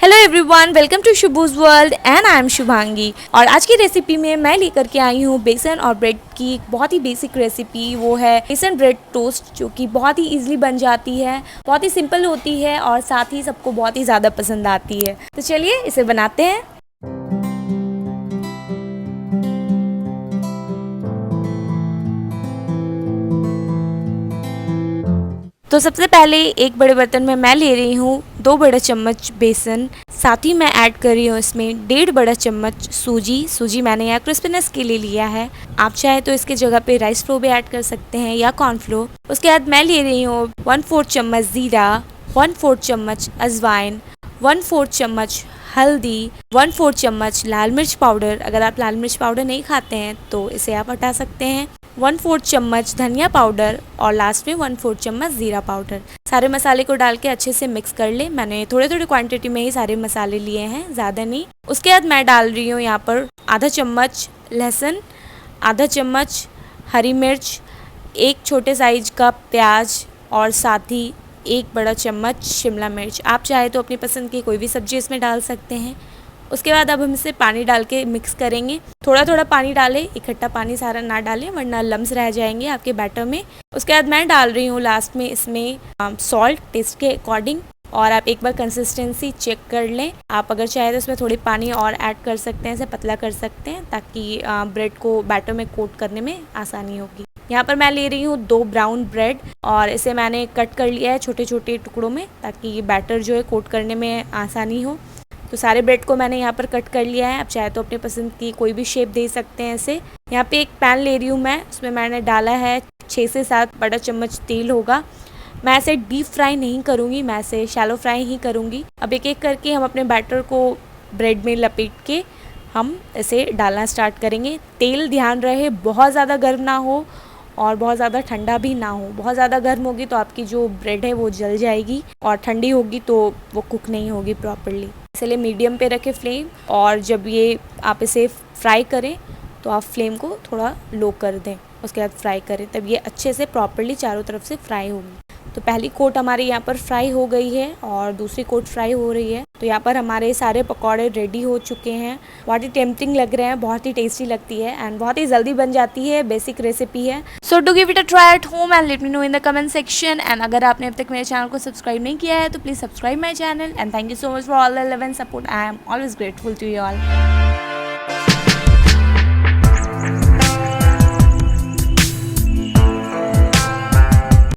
Hello everyone, welcome to शुबूज world and I am Shubhangi. और आज की रेसिपी में मैं लेकर के आई हूँ बेसन और ब्रेड की एक बहुत ही बेसिक रेसिपी। वो है बेसन ब्रेड टोस्ट, जो कि बहुत ही इजीली बन जाती है, बहुत ही सिंपल होती है और साथ ही सबको बहुत ही ज़्यादा पसंद आती है। तो चलिए इसे बनाते हैं। तो सबसे पहले एक बड़े बर्तन में मैं ले रही हूँ 2 बड़े चम्मच बेसन, साथ ही मैं ऐड कर रही हूँ इसमें 1.5 बड़ा चम्मच सूजी मैंने यहाँ क्रिस्पीनेस के लिए लिया है। आप चाहे तो इसके जगह पे राइस फ्लोर भी ऐड कर सकते हैं या कॉर्नफ्लोर। उसके बाद मैं ले रही हूँ 1/4 चम्मच जीरा, 1/4 चम्मच अजवाइन, 1/4 चम्मच हल्दी, 1/4 चम्मच लाल मिर्च पाउडर। अगर आप लाल मिर्च पाउडर नहीं खाते हैं तो इसे आप हटा सकते हैं। 1/4 चम्मच धनिया पाउडर और लास्ट में 1/4 चम्मच जीरा पाउडर। सारे मसाले को डाल के अच्छे से मिक्स कर ले। मैंने थोड़े थोड़े क्वांटिटी में ही सारे मसाले लिए हैं, ज़्यादा नहीं। उसके बाद मैं डाल रही हूँ यहाँ पर आधा चम्मच लहसुन, आधा चम्मच हरी मिर्च, एक छोटे साइज का प्याज और साथ ही 1 बड़ा चम्मच शिमला मिर्च। आप चाहे तो अपनी पसंद की कोई भी सब्ज़ी इसमें डाल सकते हैं। उसके बाद अब हम इसे पानी डाल के मिक्स करेंगे। थोड़ा थोड़ा पानी डालें, इकट्ठा पानी सारा ना डालें वरना लम्स रह जाएंगे आपके बैटर में। उसके बाद मैं डाल रही हूँ लास्ट में इसमें सॉल्ट टेस्ट के अकॉर्डिंग। और आप एक बार कंसिस्टेंसी चेक कर लें। आप अगर चाहे तो इसमें थोड़ी पानी और ऐड कर सकते हैं, इसे पतला कर सकते हैं ताकि ब्रेड को बैटर में कोट करने में आसानी होगी। यहाँ पर मैं ले रही हूँ 2 ब्राउन ब्रेड और इसे मैंने कट कर लिया है छोटे छोटे टुकड़ों में ताकि बैटर जो है कोट करने में आसानी हो। तो सारे ब्रेड को मैंने यहाँ पर कट कर लिया है। आप चाहे तो अपने पसंद की कोई भी शेप दे सकते हैं इसे। यहाँ पे एक पैन ले रही हूँ मैं, उसमें मैंने डाला है 6 से 7 बड़ा चम्मच तेल होगा। मैं इसे डीप फ्राई नहीं करूँगी, मैं इसे शैलो फ्राई ही करूँगी। अब एक एक करके हम अपने बैटर को ब्रेड में लपेट के हम इसे डालना स्टार्ट करेंगे। तेल ध्यान रहे बहुत ज़्यादा गर्म ना हो और बहुत ज़्यादा ठंडा भी ना हो। बहुत ज़्यादा गर्म होगी तो आपकी जो ब्रेड है वो जल जाएगी और ठंडी होगी तो वो कुक नहीं होगी प्रॉपरली। इसलिए मीडियम पे रखें फ्लेम, और जब ये आप इसे फ्राई करें तो आप फ्लेम को थोड़ा लो कर दें। उसके बाद फ्राई करें, तब ये अच्छे से प्रॉपरली चारों तरफ से फ्राई होगी। तो पहली कोट हमारी यहाँ पर फ्राई हो गई है और दूसरी कोट फ्राई हो रही है। तो यहाँ पर हमारे सारे पकौड़े रेडी हो चुके हैं। बहुत ही टेम्पटिंग लग रहे हैं, बहुत ही टेस्टी लगती है एंड बहुत ही जल्दी बन जाती है। बेसिक रेसिपी है। So do give it a try at home and let me know in the comment section. And अगर आपने अब तक मेरे चैनल को सब्सक्राइब नहीं किया है तो please subscribe my channel and thank you so much for all the love and support. I am always grateful to you all.